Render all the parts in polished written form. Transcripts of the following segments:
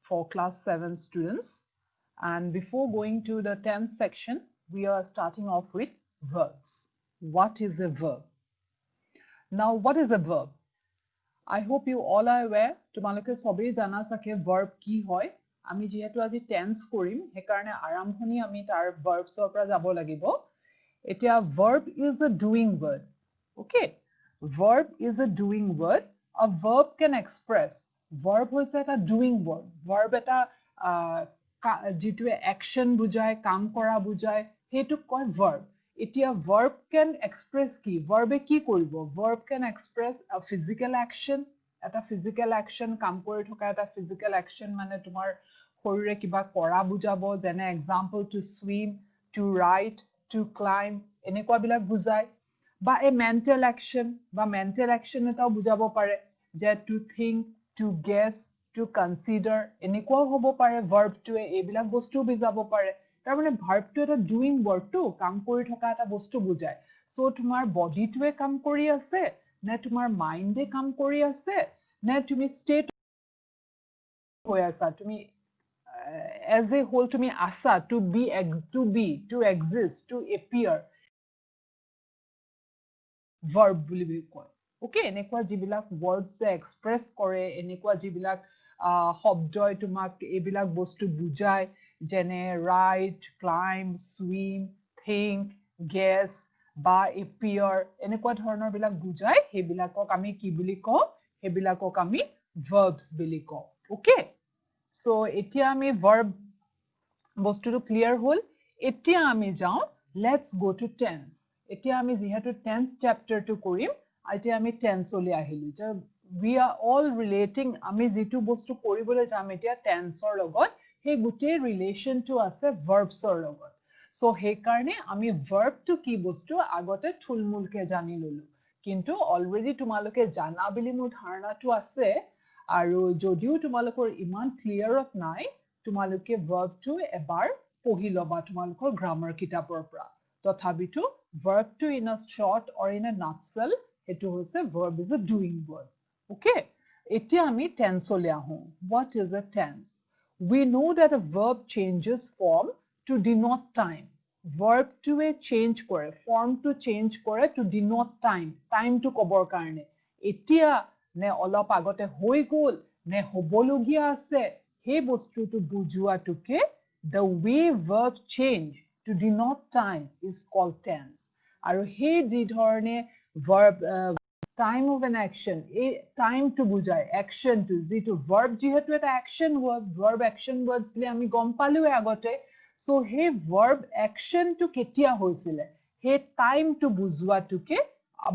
for class 7 students. And before going to the 10th section, we are starting off with verbs. What is a verb? Now, what is a verb? I hope you all are aware. Tumaloke sobe jana sake verb ki hoy. Ami jihetu aji tense korim, hekarne arambhoni ami tar verbs or pra jabo lagibo. Etia verb is a doing word. Okay, verb is a doing word. A verb can express. Verb was a doing word. Verb eta jitu action bujai, kam kora bujai, hetu koi verb. Etia verb can express ki? Verb ki koribo? Verb can express a physical action. Eta physical action, kam kori thoka eta physical action mane tumar horire kiba kora bujabo. Jene example, to swim, to write, to climb, এনেকুৱা বিলাক বুজায় বা a mental action এটাও বুজাব পাৰে যে to think, to guess, to consider এনেকুৱাও হ'ব পাৰে verb টোৱে এইবিলাক বস্তু বুজাব পাৰে তাৰ মানে verb টো এটা doing word টো কাম কৰি থকা এটা বস্তু বুজায় so তোমাৰ body টোৱে কাম কৰি আছে নে তোমাৰ mind এ কাম কৰি আছে নে তুমি state হৈ আছা তুমি as a whole তুমি আছা to be, to exist, to appear verb বুলি কয় ওকে এনেকুৱা যিবিলাক words express কৰে এনেকুৱা যিবিলাক শব্দই তোমাক এইবিলাক বস্তু বুজায় যেনে write, climb, swim, think, guess বা appear এনেকুৱা ধৰণৰ বিলাক বুজায় সেইবিলাকক আমি কি বুলি কওঁ সেইবিলাকক আমি verbs বুলি কওঁ ওকে so এতিয়া আমি verb বস্তুটো ক্লিয়াৰ হ'ল এতিয়া আমি যাওঁ let's go to tense এতিয়া আমি যিহেতু 10th chapter টো কৰিম এতিয়া আমি tense লৈ আহিলো যে we are all relating আমি যেটো বস্তু কৰিবলৈ যাম এতিয়া tense ৰ লগত সেই গুটেই relation টো আছে verbs ৰ লগত so সেই কাৰণে আমি verb টো কি বস্তু আগতে থুলমুলকে জানি ললো কিন্তু অলৰেডি তোমালোকে জানা বুলি মোৰ ধাৰণাটো আছে আৰু যদিও তোমালোকৰ ইমান ক্লিয়াৰত নাই তোমালোকে verb টো এবাৰ পঢ়ি লবা তোমালোকৰ grammar কিতাপৰ পৰা তথাপিতো verb to in a short or in a nutshell hetu hoise verb is a doing word okay etia ami tense ole ahu what is a tense we know that a verb changes form to denote time verb to a change kore form to change kore to denote time to kobor karne etia ne olop agote hoi gol ne hobologia ase he bostu to bujua tuke the way verb change to denote time is called tense আৰু সেই যি ধৰণে verb time of an action এই time to বুজায় action to যিটো verb যিহেতু এটা action word verb action words বুলি আমি গম পালোৱে আগতে so সেই verb action to কেতিয়া হৈছিলে সেই time to বুজোৱাটোকে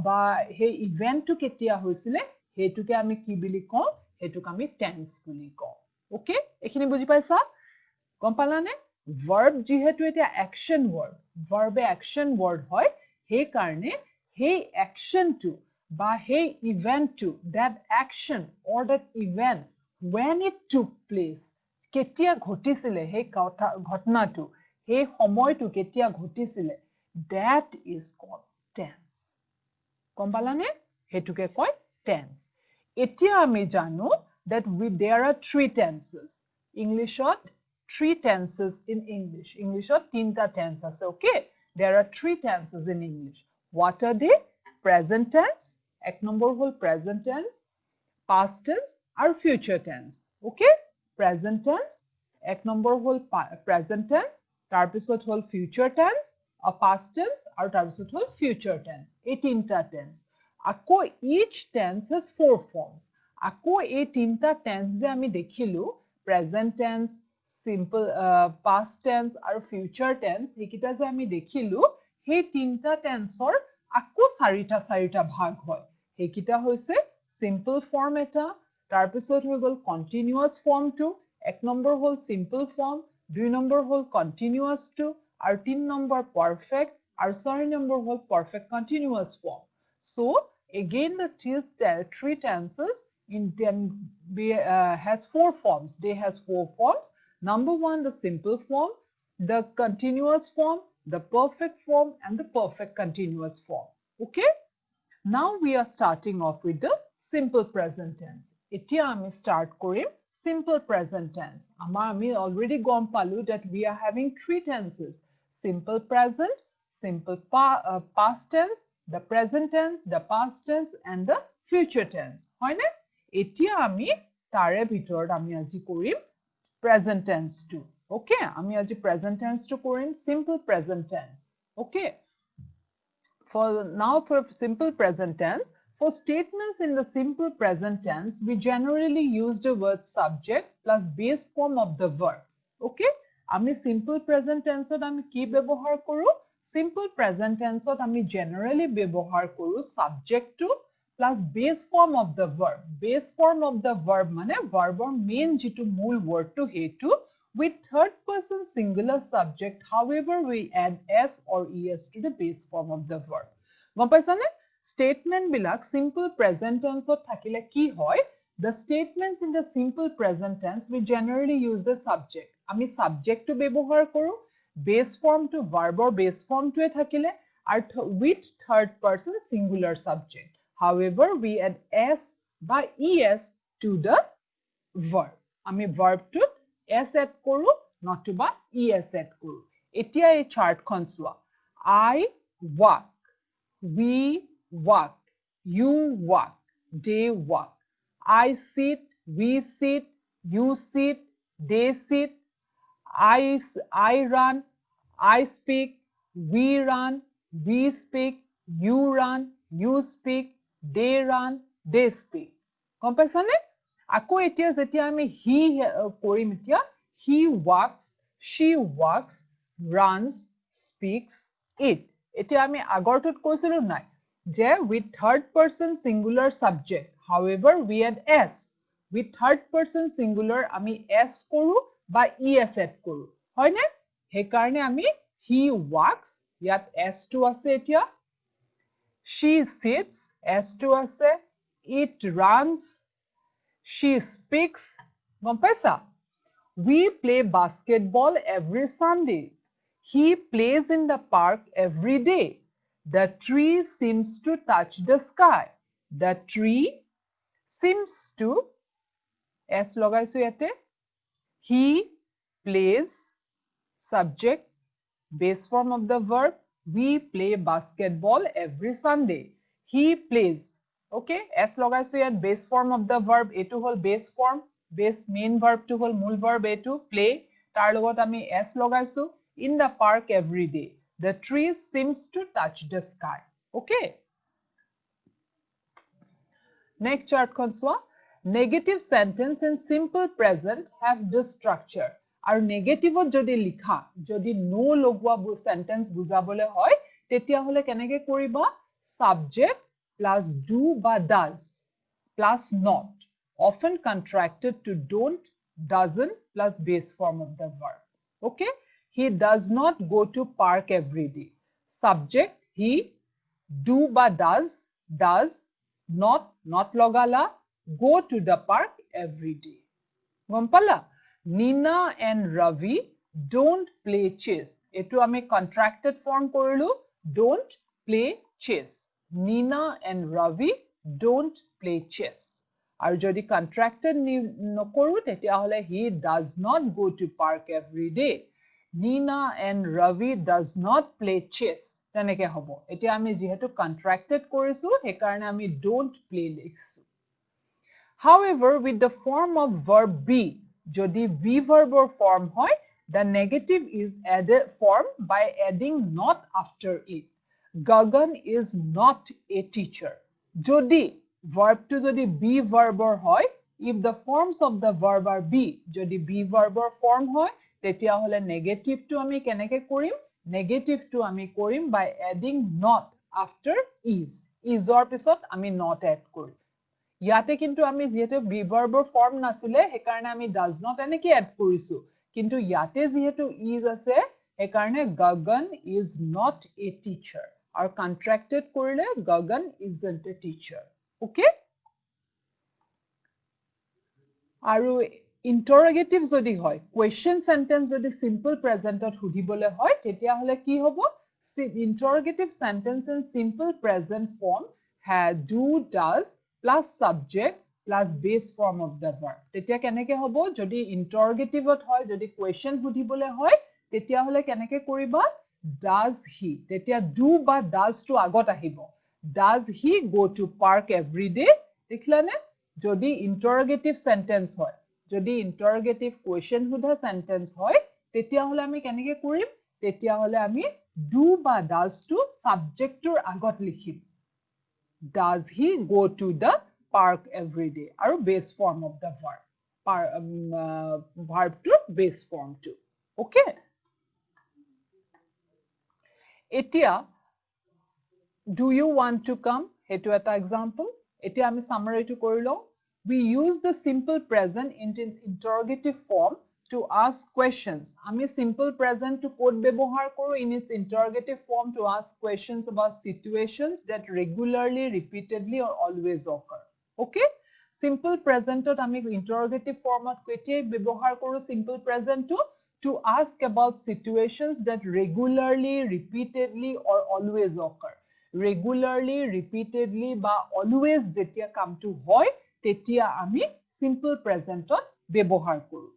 বা সেই event to কেতিয়া হৈছিলে হেতুকে আমি কি বুলি কওঁ হেতুক আমি tense বুলি কওঁ ওকে এখিনি বুজি পাইছা গম পালানে verb যিহেতু এটা action word verb action word হয় সেই কাৰণে সেই action to বা সেই event to that action or that event when it took place কেতিয়া ঘটিছিলে সেই ঘটনাটো সেই সময়টো কেতিয়া ঘটিছিলে that is called tense গম পালানে হেতুকে কয় tense এতিয়া আমি জানো that there are three tenses Englishত three tenses in English. Englishot tinta tense ase, okay? There are three tenses in English. What are they? Present tense, ek number hol present tense, past tense, or future tense. Okay? Present tense, ek number hol present tense, tarpisot hol future tense, or past tense, or tarpisot hol future tense. Ei tinta tense. Ako each tense has four forms. Ako ei tinta tense je ami dekhilu present tense simple past tense আৰু future tense হেকিটা যে আমি দেখিলো সেই তিনটা টেন্সৰ আকো চাৰিটা ভাগ হয় হেকিটা হৈছে simple form এটা তাৰ পিছত হৈ গল continuous form টো এক নম্বৰ হল simple form দুই নম্বৰ হল continuous টো আৰু তিন নম্বৰ perfect আৰু চাৰি number hall perfect continuous form so again the three tenses in has four forms they has four forms Number one, the simple form, the continuous form, the perfect form, and the perfect continuous form. Okay? Now we are starting off with the simple present tense. Etia ami start korim simple present tense. আমি already গম পালো that we are having three tenses: simple present, simple past tense, the present tense, the past tense, and the future tense. হয়নে? এতিয়া আমি তাৰে ভিতৰত আমি আজি কৰিম present tense টো. Okay? আমি আজি present tense টো কৰিম simple present tense. Okay? For simple present tense, for statements in the simple present tense, we generally use the word subject plus base form of the verb. Okay? আমি simple present tense ত আমি কি ব্যৱহাৰ কৰো? Simple present tense ত আমি generally ব্যৱহাৰ কৰো subject to plus base form of the verb. Base form of the verb মানে verbৰ main যিটো মূল word টো সেইটো with third person singular subject, however we add s or es to the base form of the verb. গম পাইছানে? Statement বিলাক simple present tense ত থাকিলে কি হয়? The statements in the simple present tense, we generally use the subject. আমি subject টো ব্যৱহাৰ কৰো, base form টো verbৰ base form টোৱে থাকিলে আৰু with third person singular subject. However, we add s বা es to the verb. আমি verb টোত s add কৰো নতুবা es add কৰো. এতিয়া এই চাৰ্টখন চোৱা. I walk, we walk, you walk, they walk. I sit, we sit, you sit, they sit. I run, I speak, we run, we speak, you run, you speak, they run, they speak. গম পাইছানে? আকৌ এতিয়া যেতিয়া আমি he কৰিম এতিয়া he walks, she walks, runs, speaks, it. এতিয়া আমি আগৰটোত কৈছিলো নাই যে with third person singular subject, however we add s. with third person singular আমি s কৰো বা es add কৰো, হয়নে? সেইকাৰণে আমি he walks, ইয়াত s টো আছে এতিয়া. She sits, s টো আছে. It runs, she speaks. গম পাইছা? We play basketball every Sunday. He plays in the park every day. The tree seems to touch the sky. The tree seems to, s লগাইছো ইয়াতে. He plays, subject, base form of the verb. We play basketball every Sunday. He plays. Okay? S লগাইছো ইয়াত base form of the verb. এইটো হল base form. Base main verb টো হল মূল verb এইটো play. তাৰ লগত আমি s লগাইছো. In the park every day. The tree seems to touch the sky. Okay? Next chart খন চোৱা. Negative sentence in simple present have this structure. আৰু নেগেটিভত যদি লিখা, যদি no লগোৱা sentence বুজাবলৈ হয়, তেতিয়া হলে কেনেকে কৰিবা? Subject plus do বা does plus not, often contracted to don't, doesn't plus base form of the verb. Okay? He does not go to park every day. Subject he, do বা does, not logala, go to the park every day. গম পালা? Nina and Ravi don't play chess. এটো আমি contracted form কৰিলো, don't play chess. Nina and Ravi don't play chess. আৰু যদি contracted নকৰো তেতিয়া হলে he does not go to park every day. Nina and Ravi does not play chess. তেনেকে হ'ব. এতিয়া আমি যেহেতু contracted কৰিছো সেইকাৰণে আমি don't play লিখছো. However, with the form of verb be, যদি be verb or form hoy, the negative is added form by adding not after it. Gagan is not a teacher. Jodi verb to jodi be verb or hoy, if the forms of the verb are be, jodi be verb or form hoy, tetia hole negative to ami keneke korim? Negative to ami korim by adding not after is. Is or pisot ami not add korim. ইয়াতে কিন্তু আমি যেহেতু be verb form নাছিলে হেকাৰণে আমি does not এনেকে add কৰিছো কিন্তু ইয়াতে যেহেতু is আছে হেকাৰণে Gagan is not a teacher আৰু contracted কৰিলে Gagan isn't a teacher. Okay? আৰু interrogative যদি হয় question sentence যদি simple presentত সুধিবলে হয় তেতিয়া হলে কি হ'ব? Interrogative sentence in simple present form had do, does plus subject plus base form of the verb. Tetia keneke hobo jodi interrogative ot hoy jodi question hudibole hoy tetia hole keneke koriba does he. Tetia do ba does to agot ahibo. Does he go to park every day? Dekhilane jodi interrogative sentence hoy jodi interrogative question hudha sentence hoy tetia hole ami keneke korim tetia hole ami do ba does to subject tor agot likhim. Does he go to the park every day? Aru base form of the verb. Verb to base form to. Okay. Etia, do you want to come? Hetu eta example. Etia ami summary to korilo. We use the simple present in interrogative form to ask questions. Ami simple present to code bebohar koru in its interrogative form to ask questions about situations that regularly, repeatedly, or always occur. Okay? Simple present ot ami interrogative format ketie bebohar koru simple present to ask about situations that regularly, repeatedly, or always occur. Regularly, repeatedly, ba always jetia come to hoy tetia ami simple present ot bebohar koru.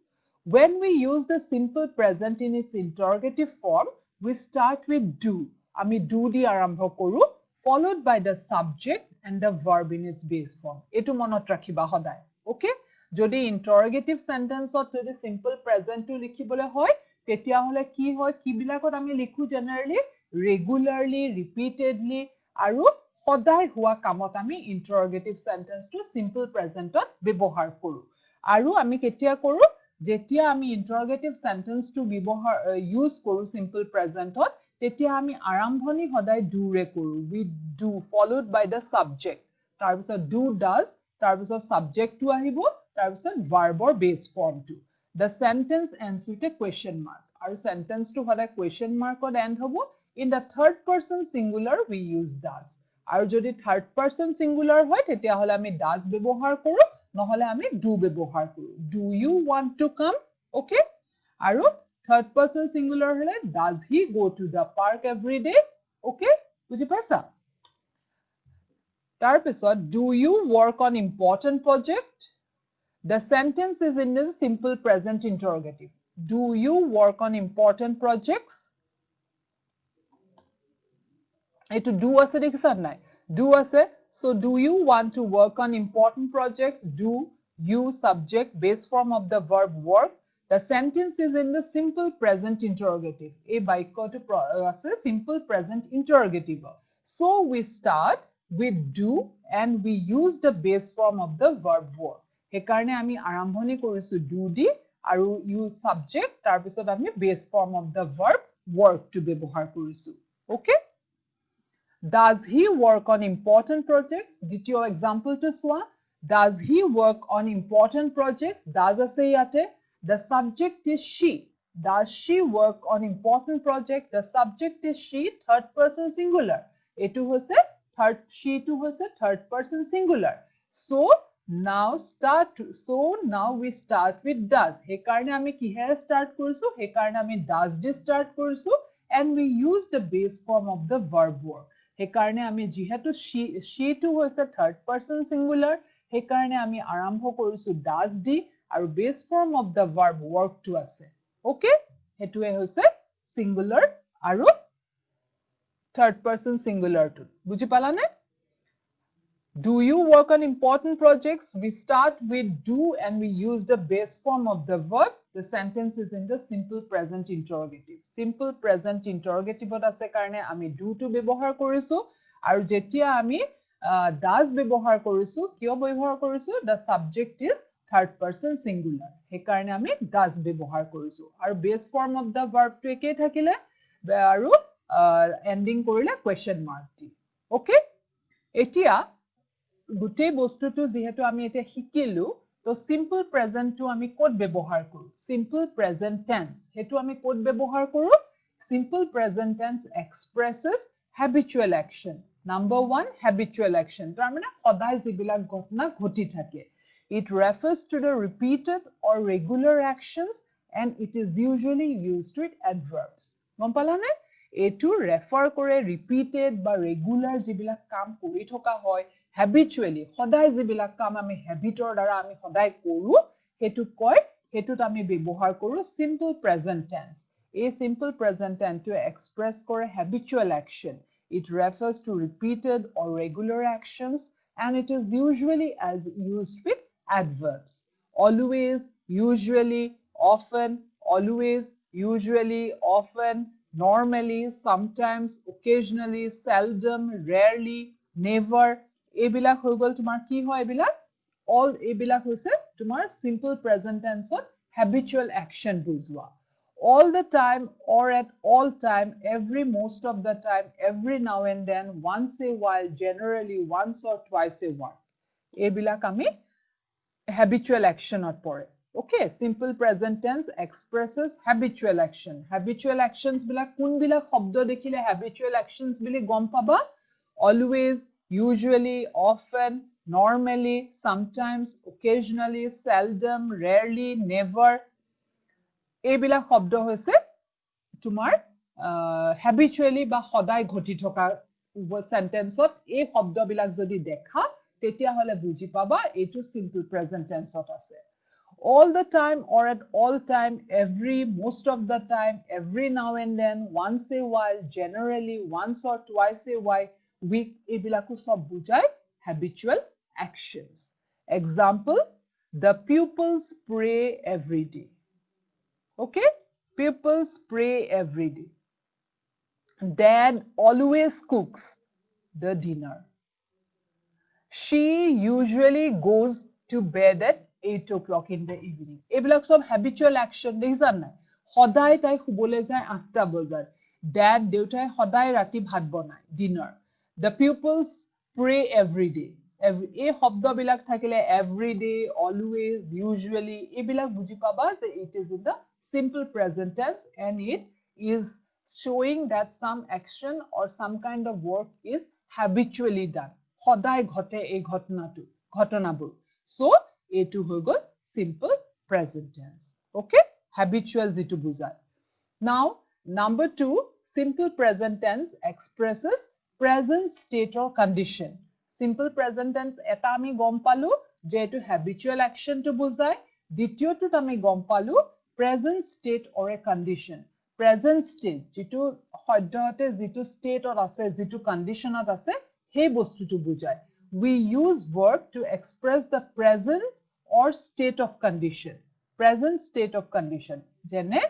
When we use the simple present in its interrogative form, we start with do. Ami do di arambho koru, followed by the subject and the verb in its base form. Etu monot rakhiba hodai. Okay? Jodi interrogative sentence ot jodi simple present to likhibole hoy, tetia hole ki hoy ki bilakot ami likhu generally regularly, repeatedly, aru hodai hua kamot ami interrogative sentence to simple present ot bebohar koru. Aru ami ketia koru jetia ami interrogative sentence to bebohar use koru simple present ot tetia ami arambhoni hodai do re koru. We do followed by the subject. Tar pisot do does, tar pisot subject to ahibo, tar pisot verb or base form to. The sentence ends with a question mark. Our sentence to hodai question mark od end hobo. In the third person singular we use does. Aru jodi third person singular hoy tetia hole ami does bebohar koru, nohole ami do bebohar koru. Do you want to come? Okay? Aru third person singular hole does he go to the park every day? Okay? Buji paisa? Tar pisot do you work on important project? The sentence is in the simple present interrogative. Do you work on important projects? Etu do ase dekhisa nai? Do ase. So do you want to work on important projects? Do, you, subject, base form of the verb work. The sentence is in the simple present interrogative. A baikyo to ase simple present interrogative. So we start with do and we use the base form of the verb work. Hekarne ami arambhoni korisu do di aru use subject tar pisot ami base form of the verb work to bebohar korisu. Okay? Does he work on important projects? Did your example to swa? Does he work on important projects? Does ase yate. The subject is she. Does she work on important project? The subject is she, third person singular. Etu hoise third, she to hoise third person singular. So now we start with does. Hekarne ami kihere start korisu? Hekarne ami does di start korisu and we use the base form of the verb work. Hekarne ami jihetu she to hoise third person singular. Hekarne ami arambho korisu does di aru base form of the verb work to ase. Okay? Hetue hoise singular aru third person singular to. Buji palane? Do you work on important projects? We start with do and we use the base form of the verb. The sentence is in the simple present interrogative. Simple present interrogative ase karone ami do to bebohar korisu aru jetia ami does bebohar korisu kyo bebohar korisu the subject is third person singular. He karone ami does bebohar korisu aru base form of the verb to ekei thakile aru ending korile question mark di. Okay? Etia গোটেই বস্তুটো যেহেতু আমি এটা শিকিলো তো simple প্ৰেজেন্টটো আমি code ব্যৱহাৰ কৰো সিম্পল প্ৰেজেন্ট টেন্স হেতু আমি কোড ব্যৱহাৰ কৰো simple present tense expresses habitual action number 1 habitual action তাৰ মানে সদায় যিবিলাক ঘটনা ঘটি থাকে it refers to the repeated or regular actions and it is usually used with adverbs গম পালানে এটো ৰেফাৰ কৰে ৰিপিটেড বা ৰেগুলাৰ যিবিলাক কাম কৰি থকা হয় habitually সদায় যিবিলাক কাম আমি হেবিটৰ দ্বাৰা আমি সদায় কৰো হেতু কয় হেতুত আমি ব্যৱহাৰ কৰো simple present tense a simple present tense to express কৰে habitual action it refers to repeated or regular actions and it is usually as used with adverbs always usually often always usually often normally sometimes occasionally seldom rarely never এইবিলাক হৈ গল তোমাৰ কি হয় এইবিলাক all এইবিলাক হৈছে তোমাৰ simple present tense ত habitual action বুজোৱা all the time or at all time every most of the time every now and then once a while generally once or twice a while এইবিলাক আমি habitual action ত পৰে okay simple present tense expresses habitual actions বিলাক কোনবিলাক শব্দ দেখিলে habitual actions বুলি গম পাবা always usually often normally sometimes occasionally seldom rarely never এইবিলাক শব্দ হৈছে তোমাৰ habitually বা সদায় ঘটি থকা সেন্টেন্সত এই শব্দবিলাক যদি দেখা তেতিয়া হলে বুজি পাবা এটো simple present tense ত আছে all the time or at all time every most of the time every now and then once a while generally once or twice a while week এইবিলাকো সব বুজায় habitual actions examples the pupils pray every day okay pupils pray every day dad always cooks the dinner she usually goes to bed at 8 o'clock in the evening এইবিলাক সব habitual action দেখিছান নাই সদায় তাই শুবলৈ যায় 8টা বজাত dad দেউতাই সদায় ৰাতি ভাত বনায় dinner the pupils pray every day এই শব্দবিলাক থাকিলে every day always usually এইবিলাক বুজি পাবা যে it is in the simple present tense and it is showing that some action or some kind of work is habitually done সদায় ঘটে এই ঘটনাবোৰ so এটো হৈ গল simple present tense okay habitual যেটো বুজায় now number 2 simple present tense expresses present state or condition simple present tense এটা আমি গম পালো যে এটো habitual action টো বুজায় দ্বিতীয়টোত আমি গম পালো present state or a condition present state যেটো সদ্যহতে যেটো state ত আছে যেটো condition ত আছে সেই বস্তুটো বুজায় we use verb to express the present or state of condition যেনে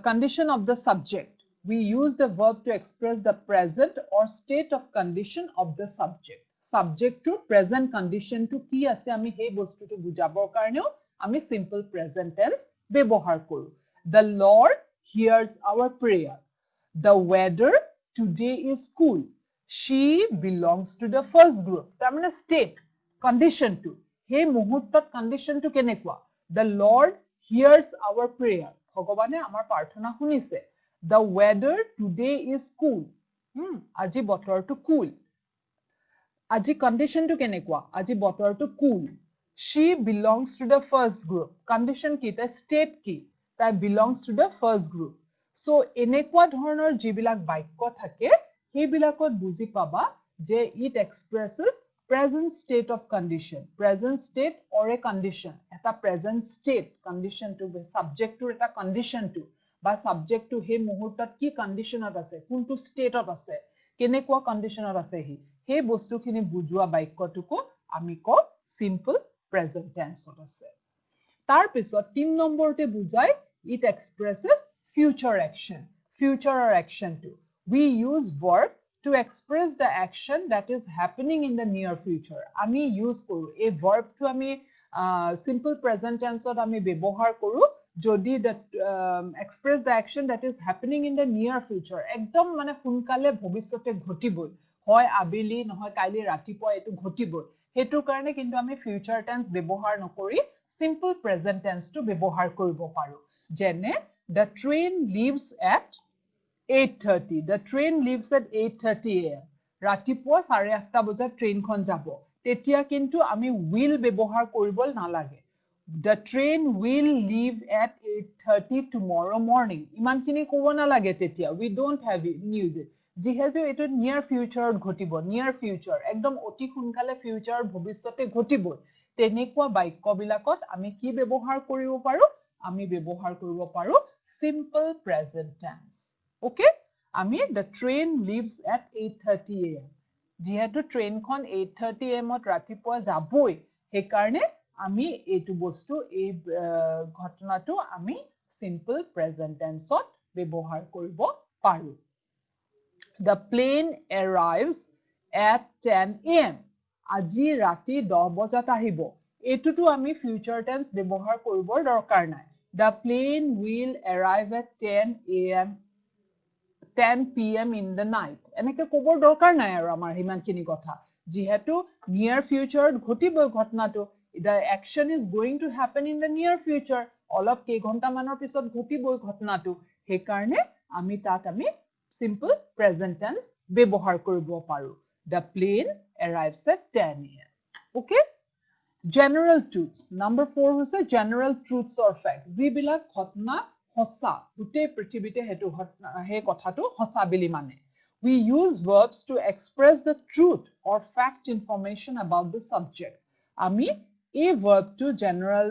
condition of the subject we use the verb to express the present or state of condition of the subject to present condition to কি আছে আমি সেই বস্তুটো বুজাবৰ কাৰণেও আমি simple present tense ব্যৱহাৰ কৰো the lord hears our prayer the weather today is cool she belongs to the first group তাৰমানে state condition to হে মুহূৰ্তত condition to কেনেকুৱা the lord hears our prayer ভগৱানে আমাৰ প্ৰাৰ্থনা শুনিছে the weather today is cool আজি বতৰটো cool আজি condition to কেনেকুৱা আজি বতৰটো cool she belongs to the first group condition কি তা state কি তা belongs to the first group so এনেকুৱা ধৰণৰ যিবিলাক বাক্য থাকে সেইবিলাকত বুজি পাবা যে it expresses present state of condition present state or a condition এটা present state condition to subject to এটা condition to বা subject to হে মুহূৰ্তত কি conditionত আছে কোনটো stateত আছে কেনেকুৱা conditionত আছে হে বস্তুখিনি বুজোৱা বাক্যটোকো আমি ক simple present tenseত আছে তাৰ পিছত 3 নম্বৰতে বুজায় it expresses future or action to we use verb to express the action that is happening in the near future আমি use কৰো এই verb to আমি simple present tenseত আমি ব্যৱহাৰ কৰো যদি express the action that is happening in the near future একদম মানে সোনকালে ভৱিষ্যতে ঘটিবই হয় আবেলি নহয় কাইলে ৰাতিপুৱা এটো ঘটিবই হেতুৰ কাৰণে কিন্তু আমি future tense ব্যৱহাৰ নকৰি simple present tense to ব্যৱহাৰ কৰিব পাৰো যেনে the train leaves at 8:30 the train leaves at 8:30 am ৰাতিপুৱা 8:30 বজাত ট্ৰেইনখন যাব তেতিয়া কিন্তু আমি will ব্যৱহাৰ কৰিব নালাগে the train will leave at 8:30 tomorrow morning ইমানখিনি ক'ব নালাগে তেতিয়া we don't have it use it যেহেতু এটো নিয়াৰ ফিউচাৰত ঘটিব নিয়াৰ ফিউচাৰ একদম অতি সোনকালে ফিউচাৰ ভৱিষ্যতে ঘটিব তেনেকুৱা বাক্যবিলাকত আমি কি ব্যৱহাৰ কৰিব পাৰো আমি ব্যৱহাৰ কৰিব পাৰো simple present tense okay আমি the train leaves at 8:30 am যেহেতু ট্ৰেইনখন 8:30 am ত ৰাতিপুৱা যাবই সেই কাৰণে আমি এইটো বস্তু এই ঘটনাটো আমি simple present tense ত ব্যৱহাৰ কৰিব পাৰো The plane arrives at 10 am. আজি ৰাতি 10 বজাত আহিব এটোটো আমি future tense ব্যৱহাৰ কৰিবৰ দৰকাৰ নাই The plane will arrive at 10 p.m. in the night এনেকে ক'বৰ দৰকাৰ নাই আৰু আমাৰ হিমানখিনি কথা যেহেতু near future ঘটিব ঘটনাটো the action is going to happen in the near future অলপ কেই ঘণ্টা মানৰ পিছত ঘটিব ঘটনাটো সেই কাৰণে আমি তাত আমি simple present tense ব্যৱহাৰ কৰিব পাৰো The plane arrives at 10 am okay General truths number 4 হৈছে general truths or facts যিবিলাক ঘটনা হসা গোটেই পৃথিৱীতে হেতু হে কথাটো হসা বুলি মানে We use verbs to express the truth or fact information about the subject আমি এই verbটো general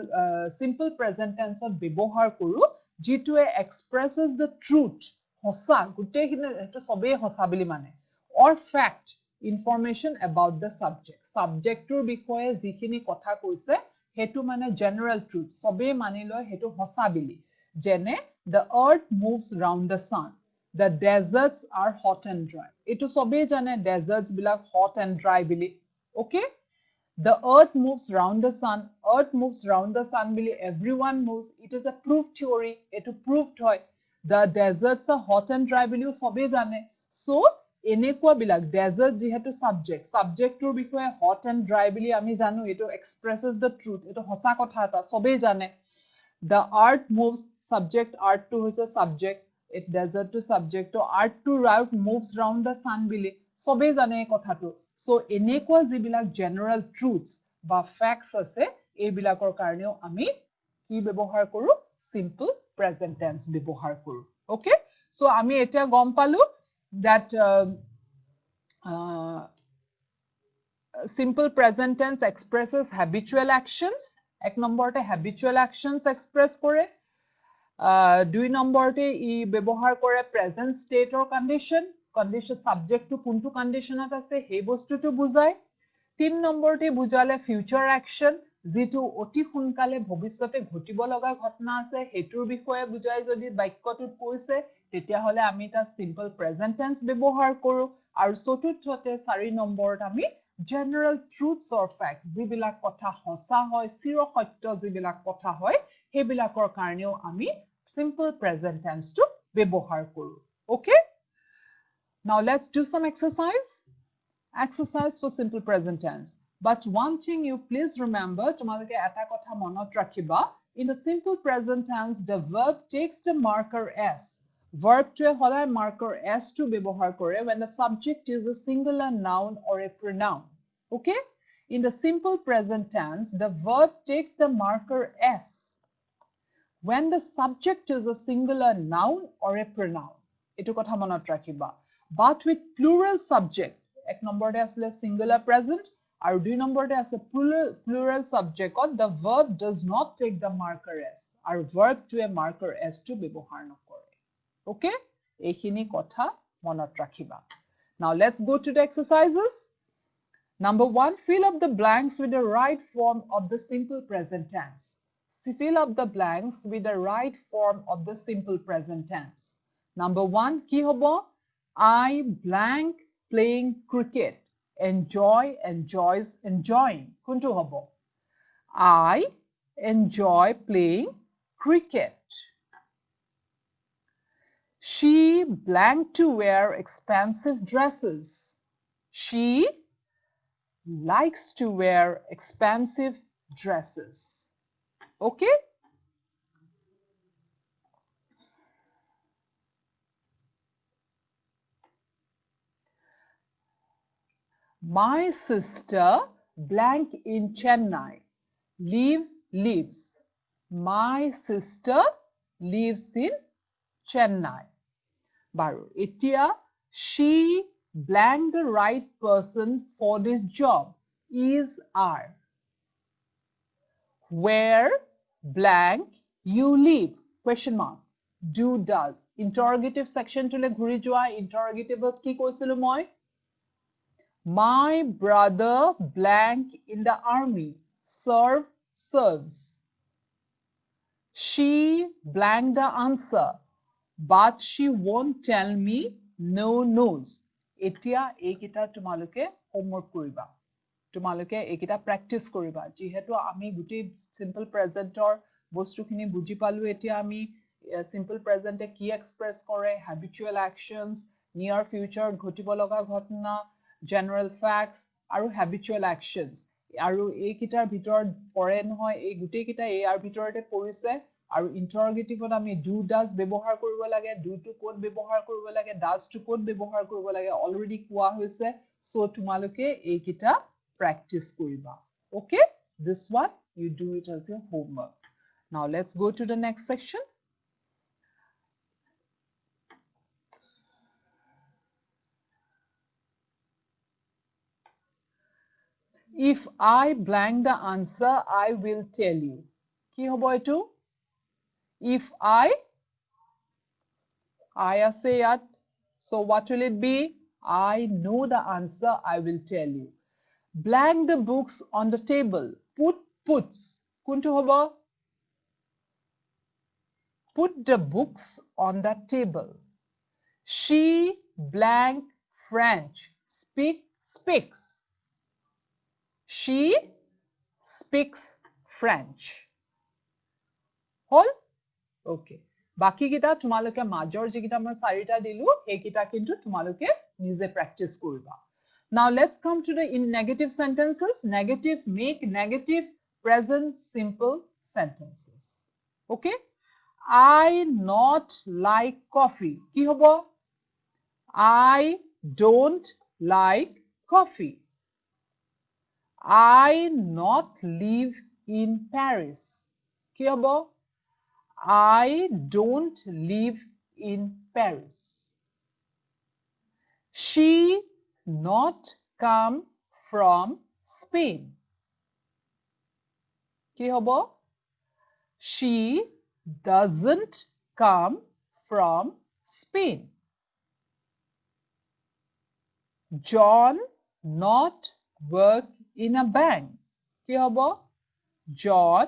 simple present tense ত ব্যৱহাৰ কৰো যিটোৱে expresses the truth হসা গোটেইখিনি হেতু সবে হসা বুলি মানে or fact information about the subject subjectৰ বিষয়ে যিখিনি কথা কৈছে হেতু মানে general truth সবে মানি লয় হেতু হসা বুলি যেনে the earth moves round the sun the deserts are hot and dry এটো সবে জানে deserts বিলাক hot and dry বুলি okay The earth moves round the sun. Earth moves round the sun. Everyone knows. It is a proof theory. It is proved hoy. The deserts are hot and dry. Sobe jane. So, enekwa bilak desert jihetu subject. Subject to bikoye hot and dry. Ami janu. It expresses the truth. It hosa kotha ta. Sobe jane. The earth moves. Subject earth to is a subject. It desert to subject. To earth to route moves round the sun. Sobe jane kotha tu. So, এনেকুৱা যিবিলাক general truths বা facts আছে এইবিলাকৰ কাৰণেও আমি কি ব্যৱহাৰ কৰো simple present tense ব্যৱহাৰ কৰো okay so আমি এতিয়া গম পালো that simple present tense expresses habitual actions এক নম্বৰতে habitual actions express কৰে দুই নম্বৰতে ই ব্যৱহাৰ কৰে present state or condition subject to কোনটো কন্ডিশনত আছে সেই বস্তুটো বুজায় তিন নম্বৰতে বুজালে future action যেটো অতি সোনকালে ভৱিষ্যতে ঘটিব লগা ঘটনা আছে হেতুৰ বিষয়ে বুজায় যদি বাক্যটোত কৈছে তেতিয়া হলে আমি তা simple present tense ব্যৱহাৰ কৰো আৰু চতুৰ্থতে 4 নম্বৰত আমি general truths or facts যিবিলাক কথা হসা হয় চিৰ সত্য যিবিলাক কথা হয় হেবিলাকৰ কাৰণেও আমি simple present tense টো ব্যৱহাৰ কৰো okay Now let's do some exercise. Exercise for simple present tense. But one thing you please remember, tomaloke eta kotha monot rakhiba. In the simple present tense, the verb takes the marker s. Verb to holai marker s to bebohar kore when the subject is a singular noun or a pronoun. Okay? In the simple present tense, the verb takes the marker s when the subject is a singular noun or a pronoun. Etu kotha monot rakhiba. But with plural subject, ek number de asle singular present, aru dui number de ase plural subject, the verb does not take the marker s. Aru verb to a marker s to bebohar nokore. Okay? Ekhini kotha monot rakhiba. Now let's go to the exercises. Number 1, fill up the blanks with the right form of the simple present tense. Fill up the blanks with the right form of the simple present tense. Number 1, ki hobo? I blank playing cricket. Enjoys enjoying. Kuntu hobo? I enjoy playing cricket. She blank to wear expensive dresses. She likes to wear expensive dresses. Okay? My sister blank in Chennai lives. My sister lives in Chennai. Baru. Etia, She blank the right person for this job. Is are. Where blank you live? Question mark. Do does. Interrogative section tole ঘুৰি যোৱা interrogative কি কৈছিলো মই? My brother blank in the army. Serve serves. She blank the answer, but she won't tell me no knows. এতিয়া এইকেইটা তোমালোকে homework কৰিবা, তোমালোকে এইকেইটা practice কৰিবা। যিহেতু আমি গোটেই simple presentৰ বস্তুখিনি বুজি পালো, এতিয়া আমি simple present কি express কৰে, habitual actions, near future ঘটিব লগা ঘটনা, general facts আৰু habitual actions। আৰু এইকেইটাৰ ভিতৰত পৰে নহয়, এই গোটেইকেইটা ইয়াৰ ভিতৰতে পৰিছে। আৰু ইন্টাৰগেটিভত আমি do does ব্যৱহাৰ কৰিব লাগে, do to ক'ত ব্যৱহাৰ কৰিব লাগে, does to ক'ত ব্যৱহাৰ কৰিব লাগে অলৰেডি কোৱা হৈছে। সো তোমালোকে এইকেইটা practice কৰিবা। Okay, this one you do it as your homework. Now let's go to the next section. If I blank the answer, I will tell you. কি হ'ব এইটো? If I আছে ইয়াত, so what will it be? I know the answer, I will tell you. Blank the books on the table. Put puts. কোনটো হ'ব? Put the books on the table. She blank French. Speaks. She speaks French. Hol? Okay. বাকি কেইটা তোমালোকে মাজৰ যেকেইটা মই চাৰিটা দিলো সেইকেইটা কিন্তু তোমালোকে নিজে প্ৰেক্টিস কৰিবা। Now let's come to the in negative sentences. Negative, make negative present simple sentences. Okay? I not like coffee. কি হ'ব? I don't like coffee. I not live in Paris. কি হ'ব? I don't live in Paris. She not come from Spain. কি হ'ব? She doesn't come from Spain. John not work in a bank. কি হ'ব? John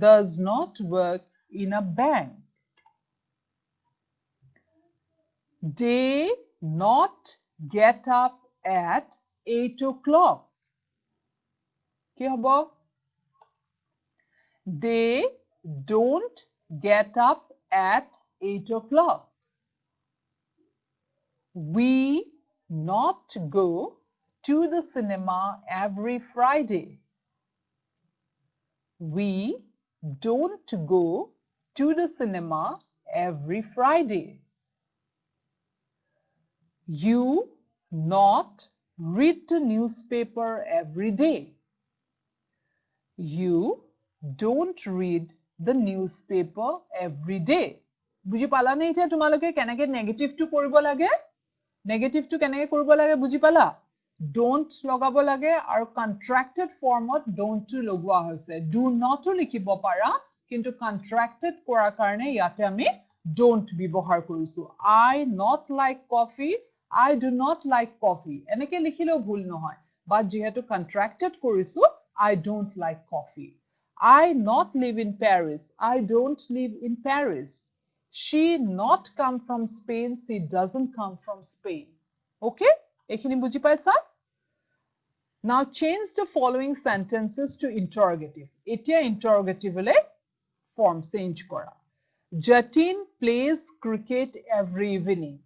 does not work in a bank. They not get up at 8 o'clock. কি হ'ব? They don't get up at 8 o'clock. We not go to the cinema every Friday. We don't go to the cinema every Friday. You not read the newspaper every day. You don't read the newspaper every day. বুজি পালা নে এতিয়া তোমালোকে কেনেকৈ নেগেটিভটো কৰিব লাগে? নেগেটিভটো কেনেকৈ কৰিব লাগে বুজি পালা? Don't লগাব লাগে আৰু contracted formত don't to লগোৱা হৈছে। Do not লিখিব পাৰা, কিন্তু contracted কৰাৰ কাৰণে ইয়াতে আমি don't ব্যৱহাৰ কৰিছো। I not like coffee. I do not like coffee. এনেকৈ লিখিলেও ভুল নহয়। But যিহেতু contracted কৰিছো, I don't like coffee. I not live in Paris. I don't live in Paris. She not come from Spain. She doesn't come from Spain. Okay? এইখিনি বুজি পাইছা? Now change the following sentences to interrogative. এতিয়া interrogative le form change kora. Jatin plays cricket every evening.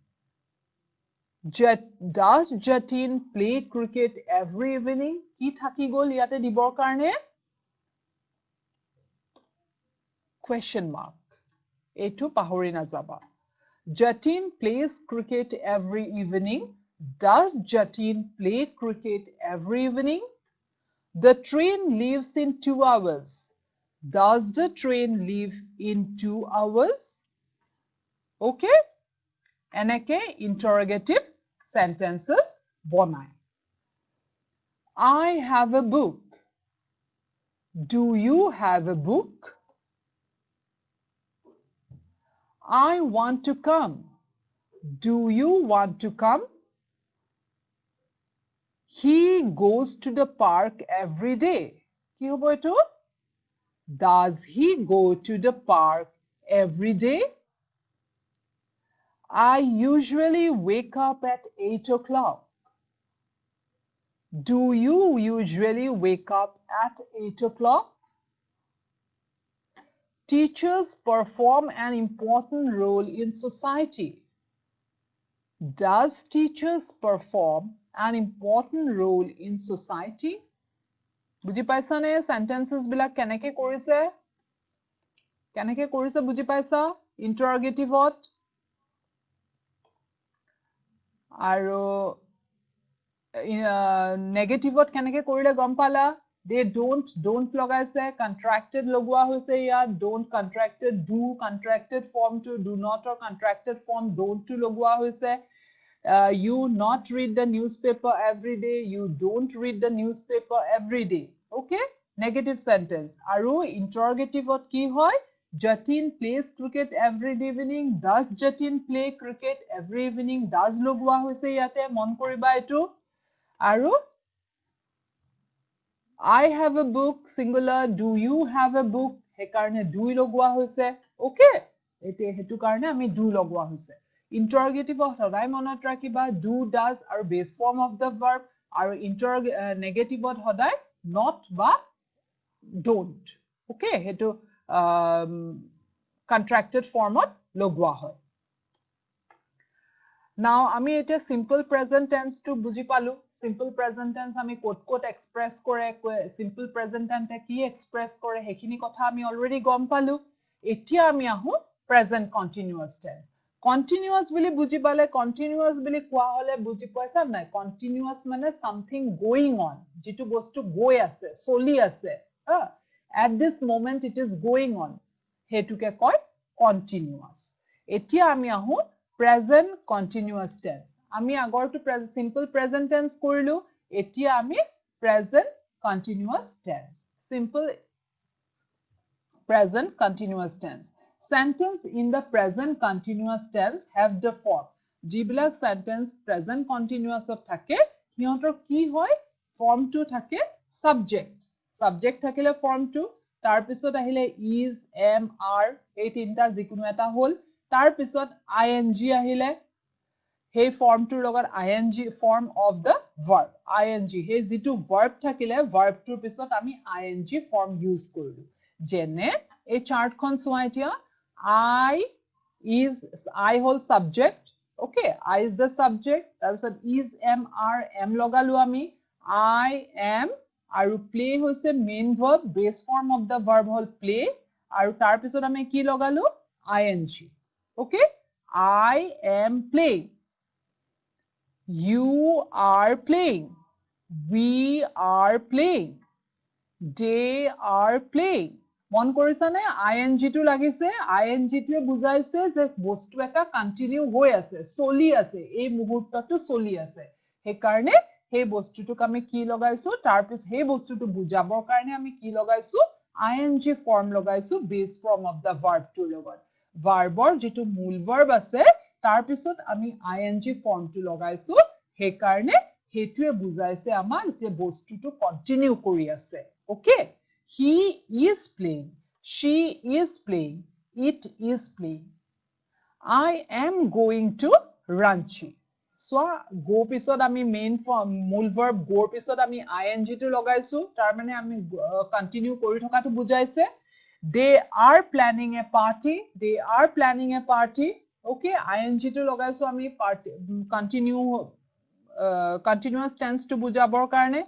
Does Jatin play cricket every evening? Ki thaki gol yate dibor karne? Question mark. Etu pahori najaba. Jatin plays cricket every evening. Does Jatin play cricket every evening? The train leaves in 2 hours. Does the train leave in 2 hours? Okay? এনেকে interrogative sentences বনায় I have a book Do you have a book I want to come Do you want to come He goes to the park every day কি হ'ব এটো Does he go to the park every day I usually wake up at 8 o'clock Do you usually wake up at 8 o'clock Teachers perform an important role in society Does teachers perform an important role in society? বুজি পাইছানে sentences বিলাক কেনেকে কৰিছে বুজি পাইছা interrogative আৰু negative কেনেকে কৰিলে গম পালা they don't লগাইছে contracted লগোৱা হৈছে ইয়াত don't contracted do contracted form to do not or contracted form don't to লগোৱা হৈছে you not read the newspaper every day you don't read the newspaper every day okay negative sentence aru interrogative ki hoy Jatin plays cricket every evening does Jatin play cricket every evening does logwa hoise yate mon koriba etu aru I have a book singular do you have a book he karone do logwa hoise okay ete hetu karone ami do logwa hoise interrogative hodai monot rakiba do does aru base form of the verb aru negative hodai not ba don't okay hetu contracted form logwa hoy now ami eta simple present tense to buji palu simple present tense ami kot express kore simple present tense ki express kore hekhini kotha ami already gom palu etia ami ahu present continuous tense continuous bili buji pale continuous bili kwa hole buji paisa nai continuous mane something going on jitu bostu goi ase soli ase at this moment it is going on hetuke koy continuous etia ami ahu present continuous tense ami agor to simple present tense korilu etia ami present continuous tense simple present continuous tense sentence in the present continuous tense have the form jibilak sentence present continuous of thake hiyotor ki hoy form to thake subject thakile form to tar pisot ahile is am are ei tinta jikuno eta hol tar pisot ing ahile hey form to logar ing form of the verb ing hey jitu verb thakile verb to pisot ami ing form use korilu jene a chart khon suaitia I whole subject okay I is the subject tar pisot is am logalu ami I am aru play hoise main verb base form of the verb hol play aru tar pisot ami ki logalu ing okay I am playing You are playing. We are playing. They are playing. মন কৰিছানে ing টো লাগিছে ing টোৱে বুজাইছে যে বস্তু এটা continue হৈ আছে চলি আছে এই মুহূৰ্তটো চলি আছে সেই কাৰণে সেই বস্তুটোক আমি কি লগাইছো তাৰ পিছ সেই বস্তুটো বুজাবৰ কাৰণে আমি কি লগাইছো ing ফৰ্ম লগাইছো বেস ফৰ্ম অফ দা ভাৰ্বটোৰ লগত ভাৰ্বৰ যেটো মূল ভাৰ্ব আছে তাৰ পিছত আমি ing ফৰ্মটো লগাইছো সেই কাৰণে হেতুৱে বুজাইছে আমাক যে বস্তুটো কন্টিনিউ কৰি আছে okay He is playing. She is playing. It is playing. I am going to Ranchi. So, go pisod ami main form, mul verb go pisod ami ing to logaisu. Tar mane ami continue kori thoka to bujaise. They are planning a party. They are planning a party. Okay, ing to logaisu ami party continuous tense to bujabor karne.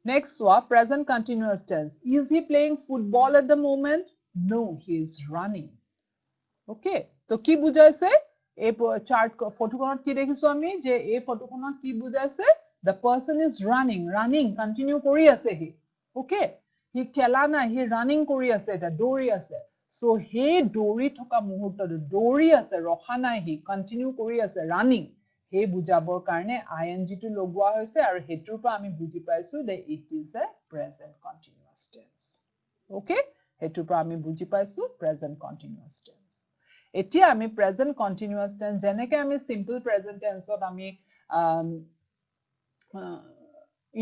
Next swap, present continuous tense. Is he playing football at the moment? No, he is running. Okay. So, ki bujaise? A chart photo konot ki dekhisu ami je a photo konot ki bujaise? The person is running. Running continue kori ase he. Okay. He khela na he running kori ase eta dori ase. So, he dori thoka muhurtot dori ase rokha nai he continue kori ase running. হে বুজাবৰ কাৰণে ing টো লগোৱা হৈছে আৰু হেতুৰ পৰা আমি বুজি পাইছো যে it is a present continuous tense okay হেতুৰ পৰা আমি বুজি পাইছো present continuous tense এতিয়া আমি present continuous tense যেনেকৈ আমি simple present tense ত আমি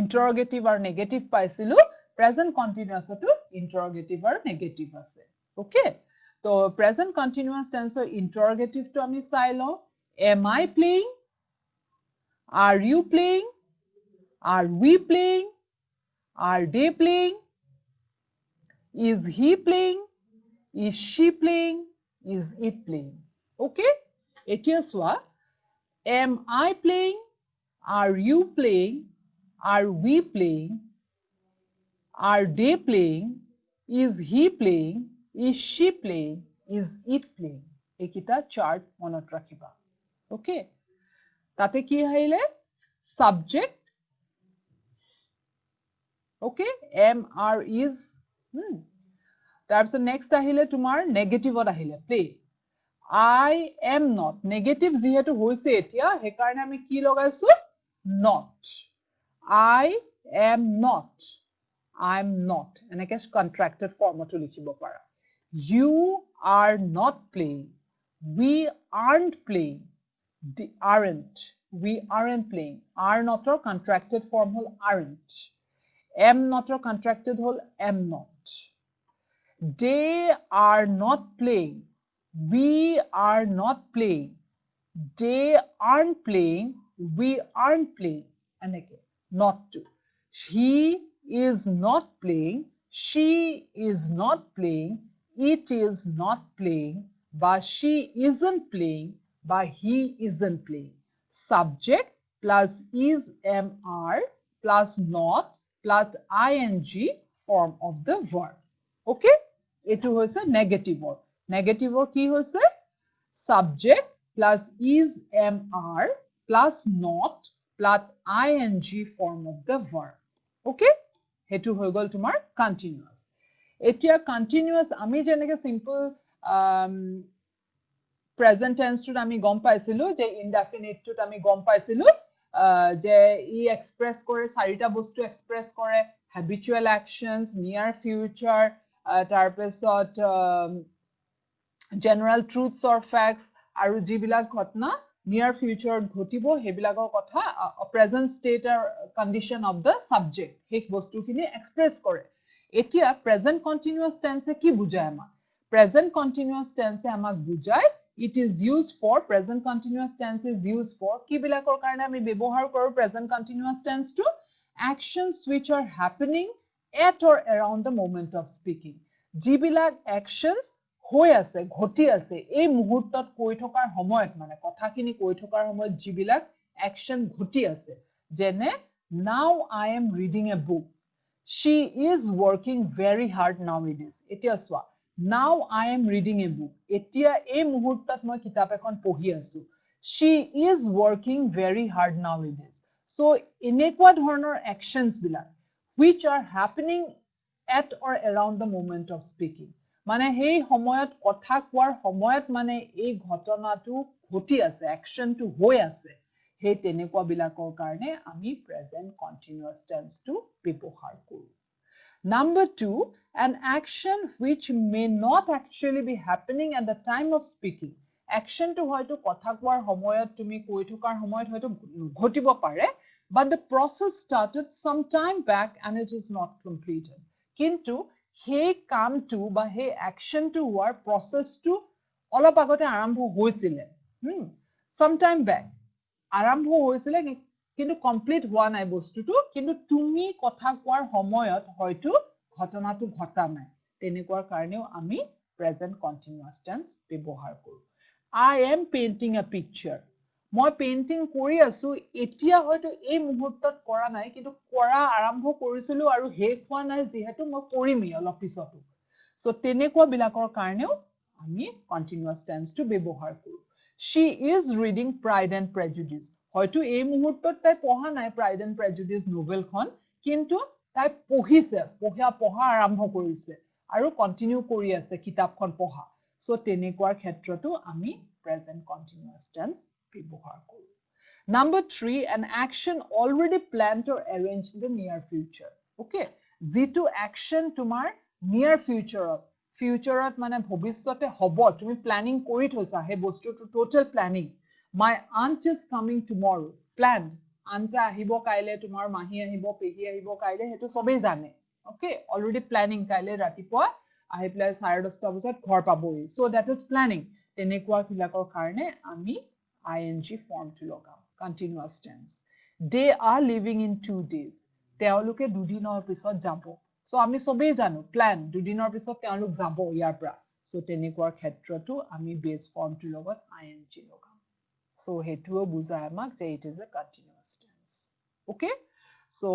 interrogative আৰু negative পাইছিলো present continuous তো interrogative আৰু negative আছে okay তো present continuous tense interrogative to আমি চাই লও am I playing are you playing are we playing are they playing is he playing is she playing is it playing okay এতিয়া সোয়া am I playing are you playing are we playing are they playing is he playing is she playing is it playing ekita chart monot rakhiba okay tate ki haile subject okay am are is tarpso next ahile tumar negative ot ahile play I am not negative jihetu hoise etia he karone ami ki logaisu not I am not I'm not enake contracted form to likhibo para you are not playing we aren't playing we aren't playing are not or contracted form hol aren't am not or contracted hol am not they are not playing we are not playing they aren't playing we aren't playing enake not to he is not playing she is not playing it is not playing but she isn't playing but he isn't playing subject plus is mr plus not plus ing form of the verb okay etu hoise negative or ki hoise subject plus is mr plus not plus ing form of the verb okay hetu hoi gol tumar continuous etia continuous ami jeneke simple present tense tut ami gom paisilu je indefinite tut ami gom paisilu je e express kore sarita bostu express kore habitual actions near future tar pesot general truths or facts আৰু যিবিলাক ঘটনা near future ঘটিব হেবিলাকৰ কথা present state or condition of the subject hack বস্তুখিনি express কৰে এতিয়া present continuous tense কি বুজায় আমাক present continuous tense আমাক বুজায় it is used for present continuous tense is used for কি বিলাকৰ কাৰণে আমি ব্যৱহাৰ কৰো present continuous tense to actions which are happening at or around the moment of speaking যিবিলাক actions হৈ আছে ঘটি আছে এই মুহূৰ্তত কৈ থকাৰ সময়ত মানে কথাখিনি কৈ থকাৰ সময়ত যিবিলাক action ঘটি আছে যেনে now I am reading a book she is working very hard nowadays এতিয়া সোৱা now I am reading a book এতিয়া এই মুহূৰ্তত মই কিতাপ এখন পঢ়ি আছো she is working very hard nowadays so এনেকুৱা ধৰণৰ actions বিলাক which are happening at or around the moment of speaking মানে হেই সময়ত কথা কোৱাৰ সময়ত মানে এই ঘটনাটো ঘটি আছে actionটো হৈ আছে হে তেনেকুৱা বিলাকৰ কাৰণে আমি present continuous tense টো ব্যৱহাৰ কৰো number 2 an action which may not actually be happening at the time of speaking action টো হয়তো কথা কোৱাৰ সময়ত তুমি কৈ থকাৰ সময়ত হয়তো ঘটিব পাৰে but the process started some time back and it is not completed কিন্তু সেই কামটো বা সেই actionটো হোৱাৰ processটো অলপ আগতে আৰম্ভ হৈছিলে sometime back আৰম্ভ হৈছিলে কিন্তু complete হোৱা নাই বস্তুটো কিন্তু তুমি কথা কোৱাৰ সময়ত হয়তো ঘটনাটো ঘটা নাই তেনেকুৱাৰ কাৰণেও আমি present continuous tense ব্যৱহাৰ কৰো I am painting a picture মই পেইন্টিং কৰি আছো এতিয়া হয়তো এই মুহূৰ্তত কৰা নাই কিন্তু কৰা আৰম্ভ কৰিছিলো আৰু শেষ হোৱা নাই যেহেতু মই কৰিমই অলপ পিছতো সো তেনেকুৱা বিলাকৰ কাৰণেও আমি কন্টিনিউয়াস টেন্সটো ব্যৱহাৰ কৰো she is reading Pride and Prejudice হয়তো এই মুহূৰ্তত তাই পঢ়া নাই Pride and Prejudice নোভেলখন কিন্তু তাই পঢ়িছে পঢ়া আৰম্ভ কৰিছে আৰু কন্টিনিউ কৰি আছে কিতাপখন পঢ়া সো তেনেকুৱাৰ ক্ষেত্ৰতো আমি present continuous tense ব্যৱহাৰ কৰো Number 3, an action already planned or arranged in the near future. Okay, যেটো action তোমাৰ near future মানে ভৱিষ্যতে হ'ব, তুমি প্ল্যানিং কৰি থৈছা হে বস্তুটো, total planning. My aunt is coming tomorrow. Planned. আন্তা আহিব কাইলে, তোমাৰ মাহী আহিব, পেহী আহিব কাইলে, হেতু সবেই জানে. Okay, already planning, কাইলে ৰাতিপুৱা আহি পেলাই 10:30 বজাত ঘৰ পাবই. So that is planning. তেনেকুৱা বিলাকৰ কাৰণে আমি ing ফৰ্মটো লগাও. Continuous tense. They are leaving in 2 days. তেওঁলোকে দুদিনৰ পিছত যাব. So আমি সবেই জানো প্ল্যান, দুদিনৰ পিছত তেওঁলোক যাব ইয়াৰ পৰা. So তেনেকুৱা ক্ষেত্ৰতো আমি বেস ফৰ্মটোৰ লগত ing লগাম. So হেতুও বুজায় আমাক যে it is a continuous tense. Okay? So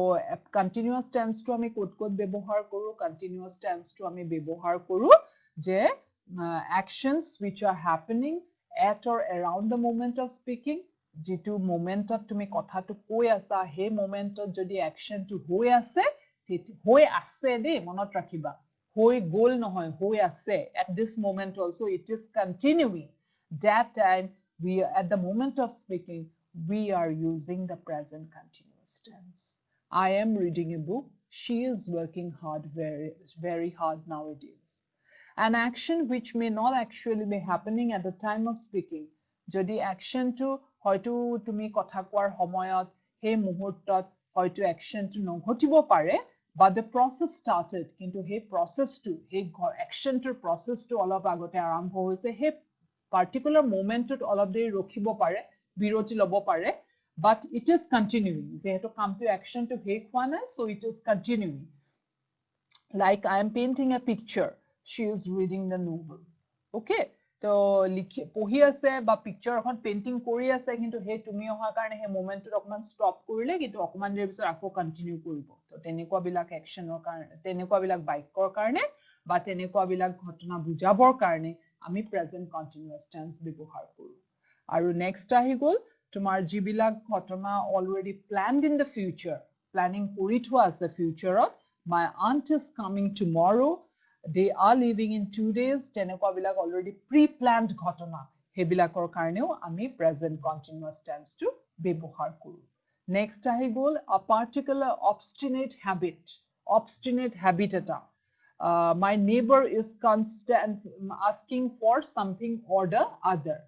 continuous tense to আমি ক'ত ক'ত ব্যৱহাৰ কৰো? Continuous tense to আমি ব্যৱহাৰ কৰো যে actions which are happening at or around the moment of speaking. যেটো মোমেন্টত তুমি কথাটো কৈ আছা, হে মোমেন্টত যদি অ্যাকশনটো হৈ আছে দেই, মনত ৰাখিবা, হৈ গল নহয়, হৈ আছে. At this moment also it is continuing. That time we are, at the moment of speaking, we are using the present continuous tense. I am reading a book. She is working hard, very hard nowadays. An action which may not actually be happening at the time of speaking. যদি অ্যাকশনটো হয়তো তুমি কথা কোৱাৰ সময়ত হে মুহূৰ্তত হয়তো অ্যাকশনটো নঘটিব পাৰে, but the process started, কিন্তু হে processটো, হে অ্যাকশনটোৰ processটো অলপ আগতে আৰম্ভ হৈছে, হে particular momentত অলপ দেৰি ৰখিব পাৰে, বিৰতি ল'ব পাৰে, but it is continuing. যেহেতু কামটো অ্যাকশনটো শেষ হোৱা নাই, so it is continuing. Like I am painting a picture, she is reading the novel. Okay, তো পঢ়ি আছে বা পিকচাৰ এখন পেইন্টিং কৰি আছে, কিন্তু হে তুমি অহাৰ কাৰণে হে মোমেন্টটো অকমান ষ্টপ কৰিলে, কিন্তু অকমান দেৰি পিছত আকৌ কন্টিনিউ কৰিব. তো তেনেকুৱা বিলাক অ্যাকশনৰ কাৰণে, তেনেকুৱা বিলাক বাক্যৰ কাৰণে বা তেনেকুৱা বিলাক ঘটনা বুজাবৰ কাৰণে আমি প্ৰেজেন্ট কন্টিনিউয়াস টেন্স ব্যৱহাৰ কৰো. আৰু নেক্সট আহি গ'ল তোমাৰ যিবিলাক ঘটনা already planned in the future, planning কৰি থোৱা আছে ফিউচাৰত. My aunt is coming tomorrow. They are leaving in 2 days. তেনেকুৱা বিলাক already pre-planned ঘটনা, হেবিলাকৰ কাৰণেও আমি present continuous tense টো ব্যৱহাৰ কৰো. Next আহি গ'ল a particular obstinate habit. Obstinate habit এটা. My neighbor is constant asking for something or the other.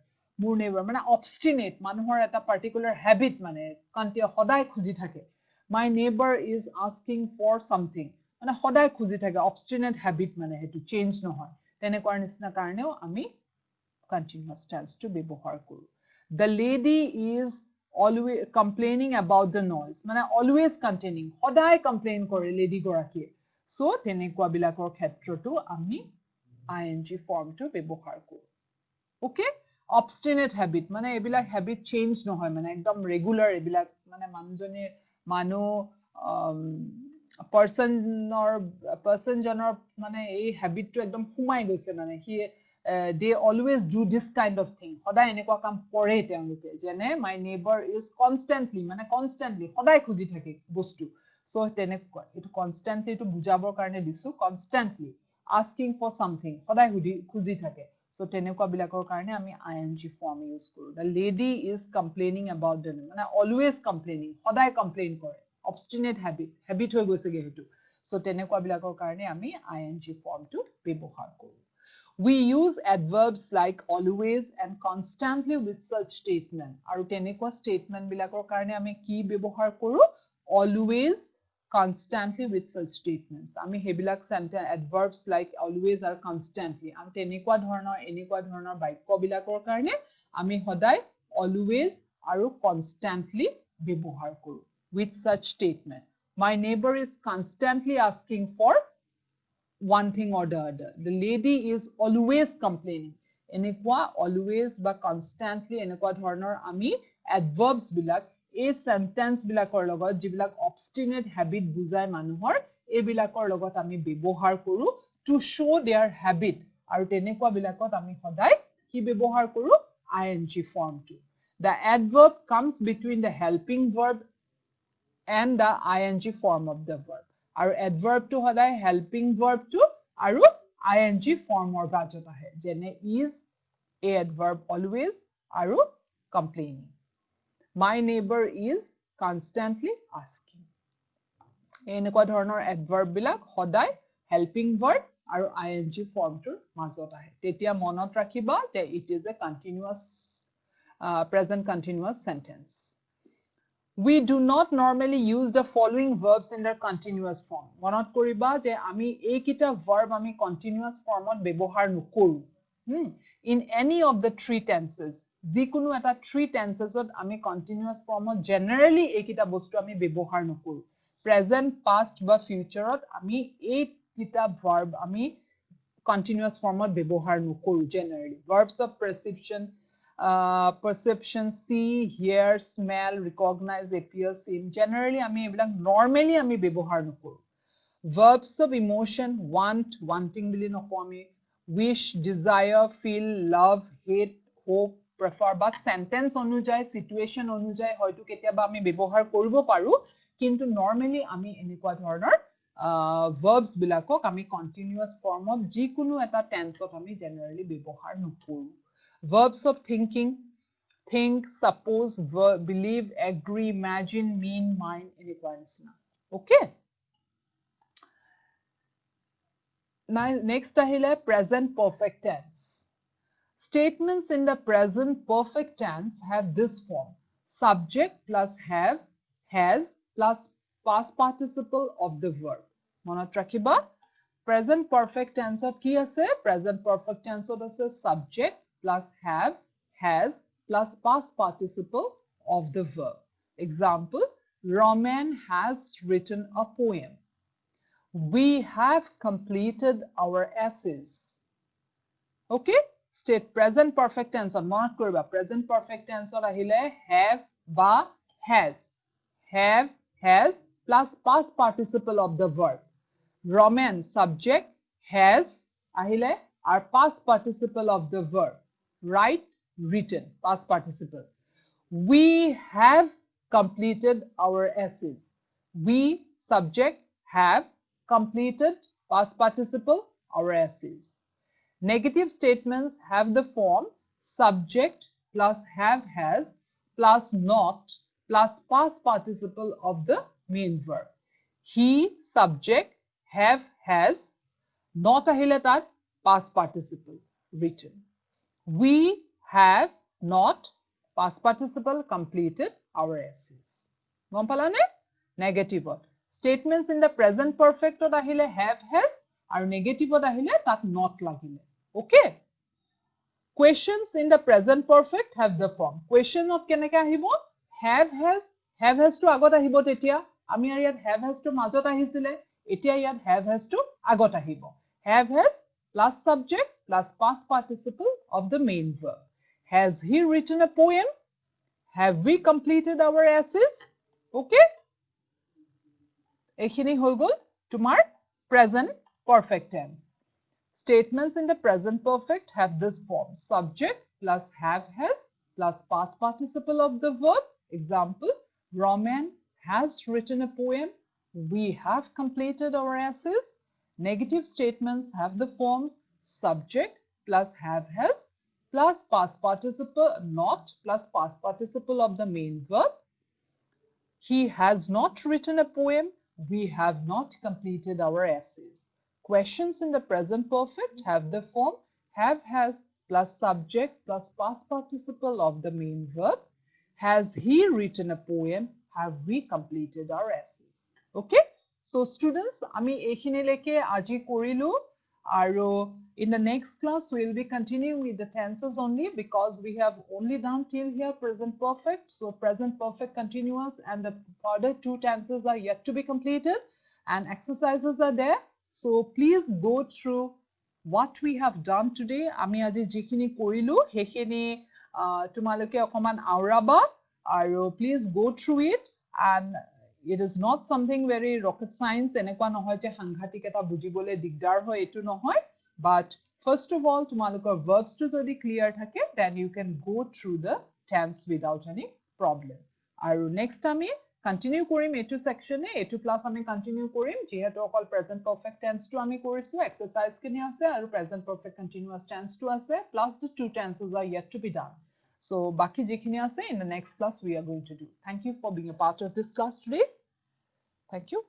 মোৰ neighbor মানে obstinate, মানুহৰ এটা particular habit, মানে সদায় খুজি থাকে. My neighbor is asking for something. মানে সদায় খুজি থাকে, obstinate habit মানে হেতু চেঞ্জ নহয়. তেনেকুৱা নিচিনা কাৰণেও আমি continuous tense টো ব্যৱহাৰ কৰো. The lady is always complaining about the noise. মানে always complaining, সদায় complain কৰে লেডি গৰাকীয়ে. So তেনেকুৱা বিলাকৰ ক্ষেত্ৰতো আমি ing ফৰ্মটো ব্যৱহাৰ কৰো. Okay, obstinate habit মানে এবিলাক habit change নহয়, মানে একদম ৰেগুলাৰ এবিলাক, মানে মানুহজনে person জনৰ মানে এই habitটো একদম সোমাই গৈছে, মানে he they always do this kind of thing. সদায় এনেকুৱা কাম কৰে তেওঁলোকে, যেনে my neighbor is constantly, মানে constantly সদায় খুজি থাকে বস্তু. So তেনেকুৱা, এটো constantly এটো বুজাবৰ কাৰণে দিছো, constantly asking for something, সদায় খুজি থাকে. So তেনেকুৱা বিলাকৰ কাৰণে আমি ing form use কৰো. The lady is complaining about the, মানে always complaining, সদায় complain কৰে, obstinate habit হৈ গৈছে হেতু. So তেনেকুৱা বিলাকৰ কাৰণে আমি ing form টো ব্যৱহাৰ কৰো. We use adverbs like always and constantly with such statement. আৰু তেনেকুৱা statement বিলাকৰ কাৰণে আমি কি ব্যৱহাৰ কৰো? Always, constantly with such statements. আমি হেবিলাক sentence adverbs like always or constantly, আমি তেনেকুৱা ধৰণৰ বাক্য বিলাকৰ কাৰণে আমি সদায় always আৰু constantly ব্যৱহাৰ কৰো with such statement. My neighbor is constantly asking for one thing or the other. The lady is always complaining. এনেকুৱা always বা constantly এনেকুৱা ধৰণৰ আমি adverbs বিলাক এই sentence বিলাকৰ লগত, যিবিলাক obstinate habit বুজায় মানুহৰ, এইবিলাকৰ লগত আমি ব্যৱহাৰ কৰো to show their habit. আৰু তেনেকুৱা বিলাকত আমি সদায় কি ব্যৱহাৰ কৰো? ing ফৰ্মটো. The adverb comes between the helping verb and the ing form of the verb. আৰু adverb টো সদায় helping verb টো আৰু ing ফৰ্মৰ মাজত আহে, যেনে is, a adverb always আৰু complaining. My neighbor is constantly asking. এনেকুৱা ধৰণৰ adverb বিলাক সদায় helping verb আৰু ing ফৰ্মটোৰ মাজত আহে তেতিয়া মনত ৰাখিবা যে it is a continuous present continuous sentence. We do not normally use the following verbs in their continuous form. মনত কৰিবা যে আমি এইকেইটা verb আমি continuous formত ব্যৱহাৰ নকৰো in any of the three tenses. যিকোনো এটা three tensesত আমি continuous formত generally এইকেইটা বস্তু আমি ব্যৱহাৰ নকৰো. Present, past বা futureত আমি এইকেইটা verb আমি continuous formত ব্যৱহাৰ নকৰো generally. Verbs of perception, see, hear, smell, recognize, appear, seem. Generally, normally আমি ব্যৱহাৰ নকৰো. Verbs of emotion, want, wanting বুলি নকওঁ আমি. Wish, desire, feel, love, hate, hope, prefer. But sentence অনুযায়ী, situation অনুযায়ী হয়তো কেতিয়াবা আমি ব্যৱহাৰ কৰিব পাৰো. কিন্তু normally আমি এনেকুৱা ধৰণৰ verbs বিলাকক আমি continuous formত যিকোনো এটা tenseত আমি generally ব্যৱহাৰ নকৰো. Verbs of thinking, think, suppose, believe, agree, imagine, mean, mind, এনেকুৱা নিচিনা. Okay? Now, next ahile present perfect tense. Statements in the present perfect tense have this form. Subject plus have, has plus past participle of the verb. Monot rakhiba. Present perfect tense of ki ase? Present perfect tense of ase subject plus have, has plus past participle of the verb. Example, Roman has written a poem. We have completed our essays. Okay? State present perfect tense on monot koriba. Present perfect tense on ahile have ba has. Have, has plus past participle of the verb. Roman subject has ahile are past participle of the verb. Write, written, past participle. We have completed our essays. We subject have completed past participle our essays. Negative statements have the form subject plus have has plus not plus past participle of the main verb. He subject have has not ahile tat past participle written. We have not past participle completed our essays. Gom palane? Negative word. Statements in the present perfect ot ahile have has aru negative ot ahile tat not lagile. Okay? Questions in the present perfect have the form. Question not keneke ahibo? Have has to agot ahibo tetia. Ami ar yat have has to majot ahisile. Etia yat have has to agot ahibo. Have has plus subject plus past participle of the main verb. Has he written a poem? Have we completed our essays? Okay? Ekhini hoi gol tumar present perfect tense. Statements in the present perfect have this form. Subject plus have has plus past participle of the verb. Example, Roman has written a poem. We have completed our essays. Negative statements have the forms subject plus have has plus past participle not plus past participle of the main verb. He has not written a poem. We have not completed our essays. Questions in the present perfect have the form have has plus subject plus past participle of the main verb. Has he written a poem? Have we completed our essays? Okay? So students, ami ekhinileke aji korilu aru in the next class we will be continuing with the tenses only because we have only done till here present perfect. So present perfect continuous and the further two tenses are yet to be completed and exercises are there. So please go through what we have done today. Ami aji jikhini korilu hekhini tumaloke okoman auraba aru please go through it and it is not something very rocket science enekwa nohoy je hanghatik eta bujibole digdar hoy etu nohoy but first of all tumalokor verbs to jodi clear thake then you can go through the tense without any problem aru next ami continue korim etu section e etu class ami continue korim jehetu okol present perfect tense to ami korisu exercise kini ase aru present perfect continuous tense to ase plus the two tenses are yet to be done. So বাকি যেখিনি আছে in the next class we are going to do. Thank you for being a part of this class today. Thank you.